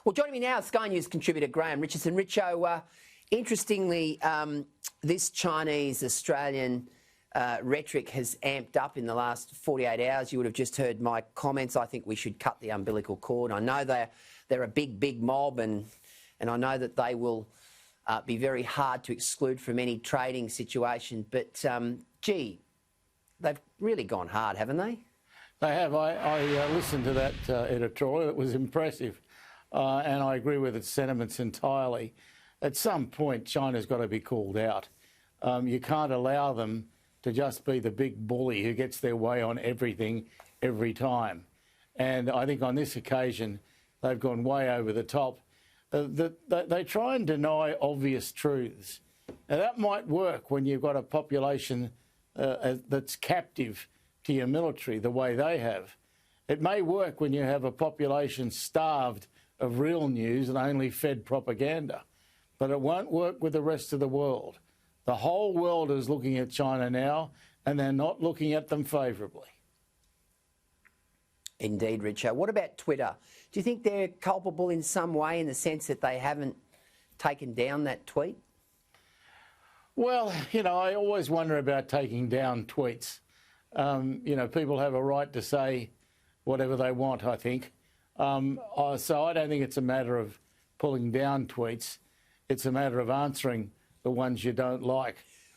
Well, joining me now, Sky News contributor Graham Richardson. Richo, interestingly, this Chinese-Australian rhetoric has amped up in the last 48 hours. You would have just heard my comments. I think we should cut the umbilical cord. I know they're a big mob, and I know that they will be very hard to exclude from any trading situation. But, gee, they've really gone hard, haven't they? They have. I listened to that editorial. It was impressive, and I agree with its sentiments entirely. At some point, China's got to be called out. You can't allow them to just be the big bully who gets their way on everything every time. And I think on this occasion, they've gone way over the top. They try and deny obvious truths. Now, that might work when you've got a population that's captive to your military the way they have. It may work when you have a population starved of real news and only fed propaganda, but it won't work with the rest of the world. The whole world is looking at China now, and they're not looking at them favourably. Indeed, Richard. What about Twitter? Do you think they're culpable in some way in the sense that they haven't taken down that tweet? Well, you know, I always wonder about taking down tweets. You know, people have a right to say whatever they want, I think. So I don't think it's a matter of pulling down tweets. It's a matter of answering the ones you don't like.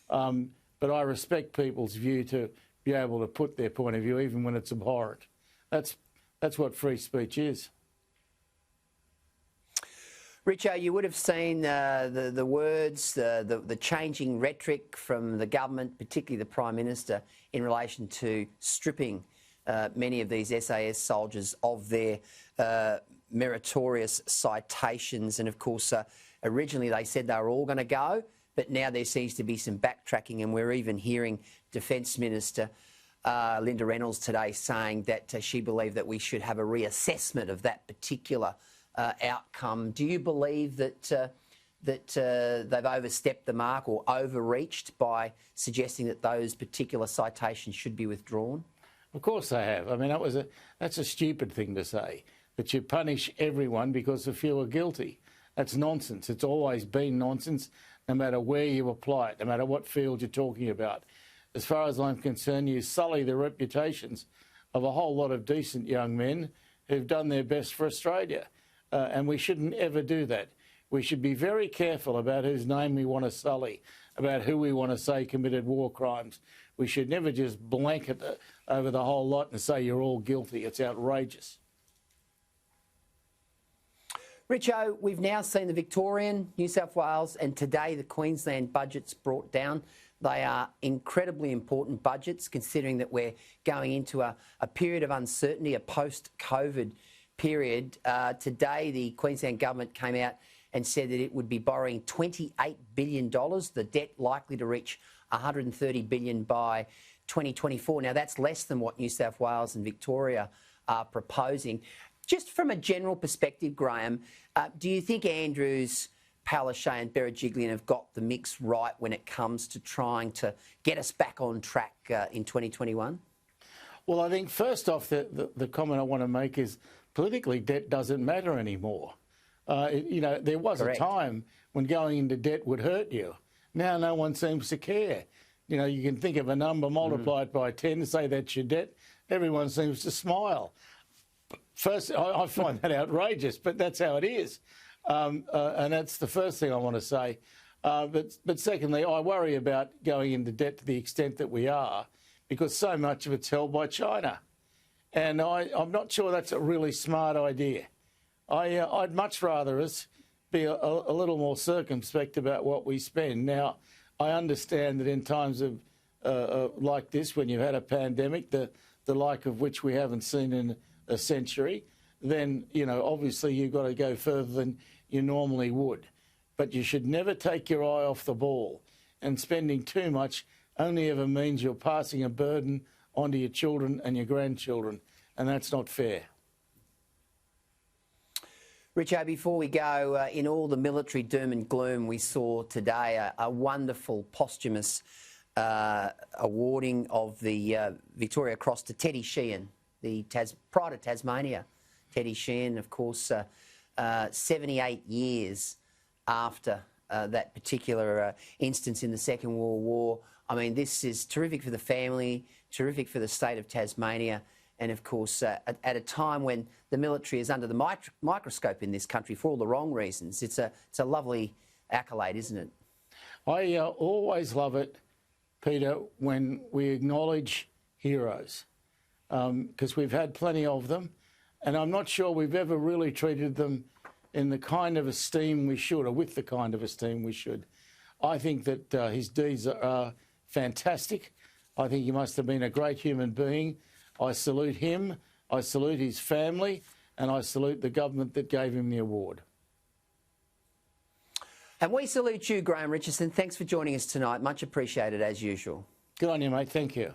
But I respect people's view to be able to put their point of view, even when it's abhorrent. That's what free speech is. Richo, you would have seen the words, the changing rhetoric from the government, particularly the Prime Minister, in relation to stripping many of these SAS soldiers of their meritorious citations. And of course, originally they said they were all going to go, but now there seems to be some backtracking, and we're even hearing Defence Minister Linda Reynolds today saying that she believed that we should have a reassessment of that particular outcome. Do you believe that they've overstepped the mark or overreached by suggesting that those particular citations should be withdrawn? Of course they have. I mean, that's a stupid thing to say, that you punish everyone because a few are guilty. That's nonsense. It's always been nonsense, no matter where you apply it, no matter what field you're talking about. As far as I'm concerned, you sully the reputations of a whole lot of decent young men who've done their best for Australia. And we shouldn't ever do that. We should be very careful about whose name we want to sully, about who we want to say committed war crimes. We should never just blanket over the whole lot and say you're all guilty. It's outrageous. Richo, we've now seen the Victorian, New South Wales and today the Queensland budgets brought down. They are incredibly important budgets, considering that we're going into a period of uncertainty, a post-COVID period. Today, the Queensland government came out and said that it would be borrowing $28 billion, the debt likely to reach $130 billion by 2024. Now, that's less than what New South Wales and Victoria are proposing. Just from a general perspective, Graham, do you think Andrews, Palaszczuk and Berejiklian have got the mix right when it comes to trying to get us back on track in 2021? Well, I think first off, the comment I want to make is politically debt doesn't matter anymore. You know, there was Correct. a time when going into debt would hurt you. Now no one seems to care. You know, you can think of a number, multiply it by 10, say that's your debt. Everyone seems to smile. First, I find that outrageous, but that's how it is. And that's the first thing I want to say. But secondly, I worry about going into debt to the extent that we are, because so much of it's held by China. And I'm not sure that's a really smart idea. I'd much rather us be a little more circumspect about what we spend. Now, I understand that in times of like this, when you've had a pandemic, the like of which we haven't seen in a century, then, you know, obviously you've got to go further than you normally would. But you should never take your eye off the ball. And spending too much only ever means you're passing a burden onto your children and your grandchildren, and that's not fair. Richo, before we go, in all the military doom and gloom we saw today, a wonderful posthumous awarding of the Victoria Cross to Teddy Sheehan, the Pride of Tasmania. Teddy Sheehan, of course, 78 years after that particular instance in the Second World War. I mean, this is terrific for the family, terrific for the state of Tasmania, and of course, at a time when the military is under the microscope in this country for all the wrong reasons. It's a lovely accolade, isn't it? I always love it, Peter, when we acknowledge heroes, because we've had plenty of them, and I'm not sure we've ever really treated them in the kind of esteem we should, or with the kind of esteem we should. I think that his deeds are fantastic. I think he must have been a great human being. I salute him, I salute his family, and I salute the government that gave him the award. And we salute you, Graham Richardson. Thanks for joining us tonight. Much appreciated, as usual. Good on you, mate. Thank you.